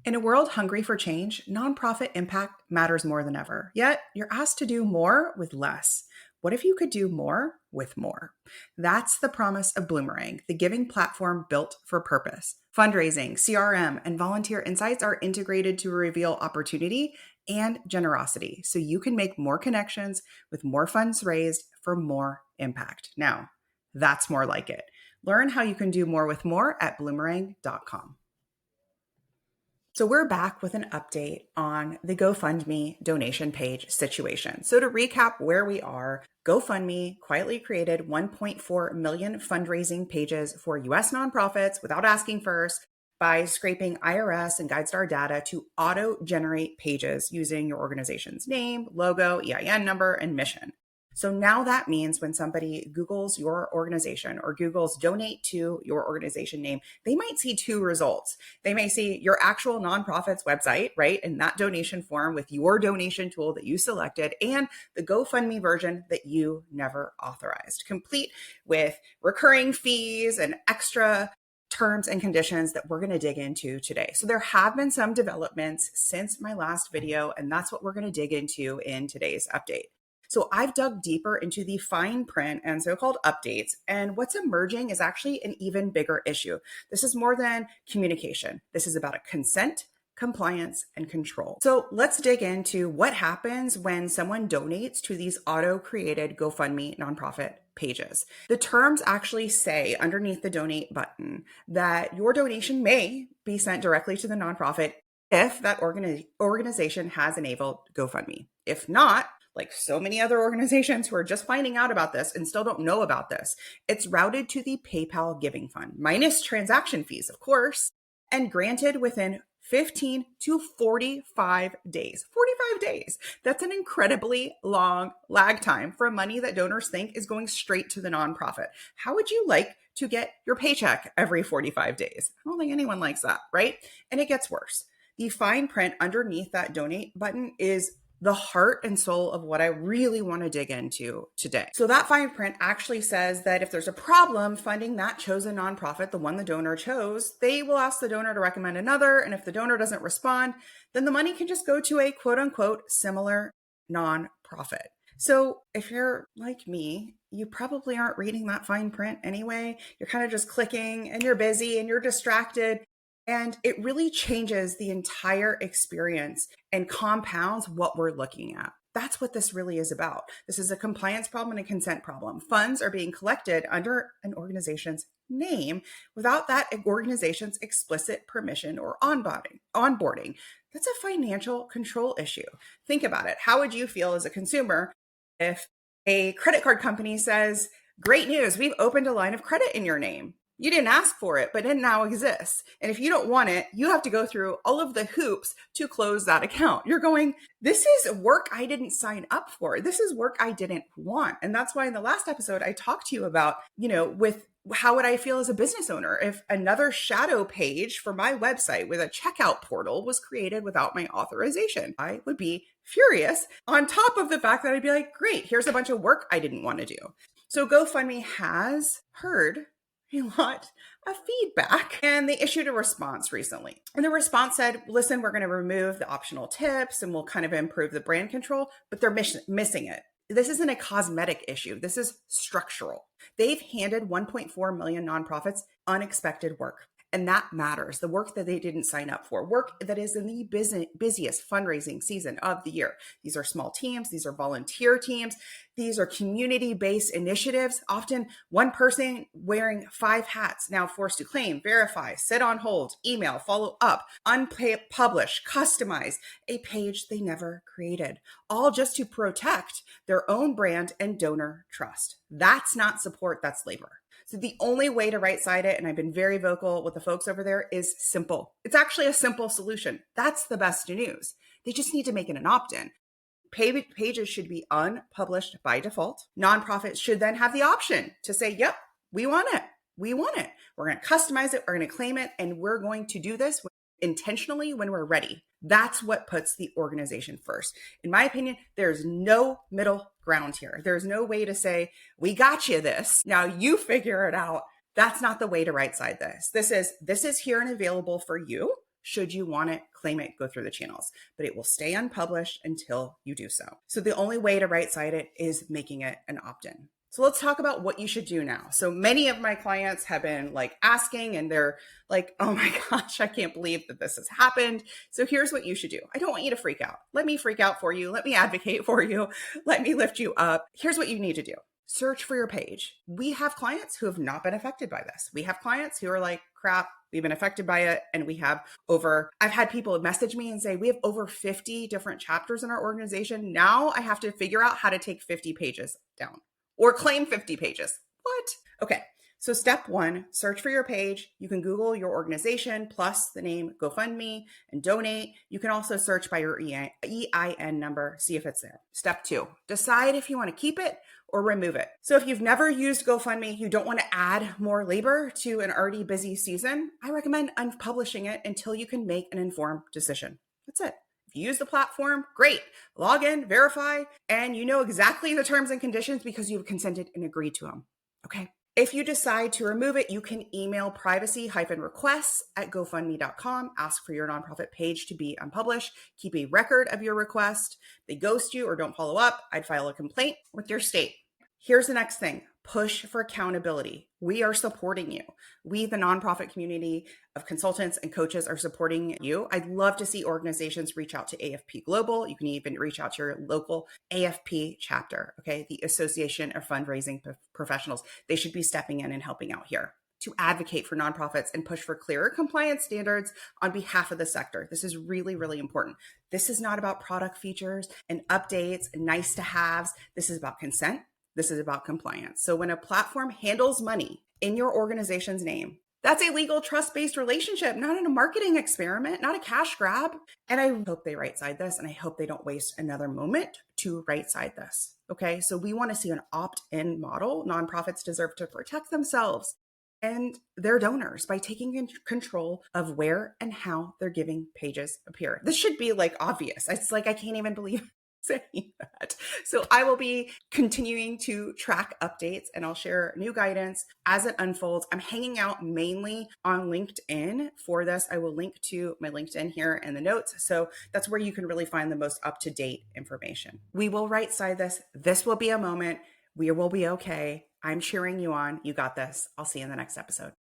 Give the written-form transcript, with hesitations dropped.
In a world hungry for change, nonprofit impact matters more than ever. Yet, you're asked to do more with less. What if you could do more with more? That's the promise of Bloomerang, the giving platform built for purpose. Fundraising, CRM, and volunteer insights are integrated to reveal opportunity and generosity so you can make more connections with more funds raised for more impact. Now, that's more like it. Learn how you can do more with more at bloomerang.com. So we're back with an update on the GoFundMe donation page situation. So to recap where we are, GoFundMe quietly created 1.4 million fundraising pages for US nonprofits without asking first by scraping IRS and GuideStar data to auto-generate pages using your organization's name, logo, EIN number, and mission. So now that means when somebody Googles your organization or Googles donate to your organization name, they might see two results. They may see your actual nonprofit's website, right? And that donation form with your donation tool that you selected and the GoFundMe version that you never authorized, complete with recurring fees and extra terms and conditions that we're going to dig into today. So there have been some developments since my last video, and that's what we're going to dig into in today's update. So I've dug deeper into the fine print and so-called updates, and what's emerging is actually an even bigger issue. This is more than communication. This is about a consent, compliance, and control. So let's dig into what happens when someone donates to these auto-created GoFundMe nonprofit pages. The terms actually say underneath the donate button that your donation may be sent directly to the nonprofit if that organization has enabled GoFundMe. If not, like so many other organizations who are just finding out about this and still don't know about this, it's routed to the PayPal Giving Fund, minus transaction fees, of course, and granted within 15 to 45 days. 45 days. That's an incredibly long lag time for money that donors think is going straight to the nonprofit. How would you like to get your paycheck every 45 days? I don't think anyone likes that, right? And it gets worse. The fine print underneath that donate button is the heart and soul of what I really want to dig into today. So that fine print actually says that if there's a problem funding that chosen nonprofit, the one the donor chose, they will ask the donor to recommend another. And if the donor doesn't respond, then the money can just go to a quote unquote similar nonprofit. So if you're like me, you probably aren't reading that fine print anyway. You're kind of just clicking and you're busy and you're distracted. And it really changes the entire experience and compounds what we're looking at. That's what this really is about. This is a compliance problem and a consent problem. Funds are being collected under an organization's name without that organization's explicit permission or onboarding. That's a financial control issue. Think about it. How would you feel as a consumer if a credit card company says, "Great news, we've opened a line of credit in your name. You didn't ask for it, but it now exists. And if you don't want it, you have to go through all of the hoops to close that account." You're going, this is work I didn't sign up for. This is work I didn't want. And that's why in the last episode, I talked to you about, with how would I feel as a business owner if another shadow page for my website with a checkout portal was created without my authorization? I would be furious, on top of the fact that I'd be like, great, here's a bunch of work I didn't want to do. So GoFundMe has heard a lot of feedback and they issued a response recently. And the response said, listen, we're going to remove the optional tips and we'll kind of improve the brand control, but they're missing it. This isn't a cosmetic issue. This is structural. They've handed 1.4 million nonprofits unexpected work. And that matters. The work that they didn't sign up for, work that is in the busiest fundraising season of the year. These are small teams. These are volunteer teams. These are community-based initiatives, often one person wearing 5 hats, now forced to claim, verify, sit on hold, email, follow up, unpublish, customize a page they never created, all just to protect their own brand and donor trust. That's not support, that's labor. So the only way to right-side it, and I've been very vocal with the folks over there, is simple. It's actually a simple solution. That's the best news. They just need to make it an opt-in. Pages should be unpublished by default. Nonprofits should then have the option to say, yep, we want it. We want it. We're going to customize it. We're going to claim it. And we're going to do this intentionally when we're ready. That's what puts the organization first. In my opinion, there's no middle ground here. There's no way to say, we got you this. Now you figure it out. That's not the way to right side this. This is here and available for you. Should you want it, claim it, go through the channels, but it will stay unpublished until you do so. So the only way to right side it is making it an opt-in. So let's talk about what you should do now. So many of my clients have been like asking and they're like, oh my gosh, I can't believe that this has happened. So here's what you should do. I don't want you to freak out. Let me freak out for you. Let me advocate for you. Let me lift you up. Here's what you need to do. Search for your page. We have clients who have not been affected by this. We have clients who are like, crap, we've been affected by it. And I've had people message me and say, we have over 50 different chapters in our organization. Now I have to figure out how to take 50 pages down or claim 50 pages. What? Okay. So step one, search for your page. You can Google your organization plus the name GoFundMe and donate. You can also search by your EIN number, see if it's there. Step two, decide if you want to keep it or remove it. So if you've never used GoFundMe, you don't want to add more labor to an already busy season, I recommend unpublishing it until you can make an informed decision. That's it. If you use the platform, great. Log in, verify, and you know exactly the terms and conditions because you've consented and agreed to them. Okay. If you decide to remove it, you can email privacy-requests@gofundme.com. Ask for your nonprofit page to be unpublished. Keep a record of your request. They ghost you or don't follow up, I'd file a complaint with your state. Here's the next thing. Push for accountability. We are supporting you. We, the nonprofit community of consultants and coaches, are supporting you. I'd love to see organizations reach out to AFP Global. You can even reach out to your local AFP chapter, okay? The Association of Fundraising Professionals. They should be stepping in and helping out here to advocate for nonprofits and push for clearer compliance standards on behalf of the sector. This is really, really important. This is not about product features and updates and nice to haves. This is about consent. This is about compliance. So when a platform handles money in your organization's name, that's a legal trust-based relationship, not a marketing experiment, not a cash grab. And I hope they right side this, and I hope they don't waste another moment to right side this. Okay, so we want to see an opt-in model. Nonprofits deserve to protect themselves and their donors by taking control of where and how their giving pages appear. This should be like obvious. It's like, I can't even believe saying that. So I will be continuing to track updates and I'll share new guidance as it unfolds. I'm hanging out mainly on LinkedIn for this. I will link to my LinkedIn here in the notes. So that's where you can really find the most up-to-date information. We will right side this. This will be a moment. We will be okay. I'm cheering you on. You got this. I'll see you in the next episode.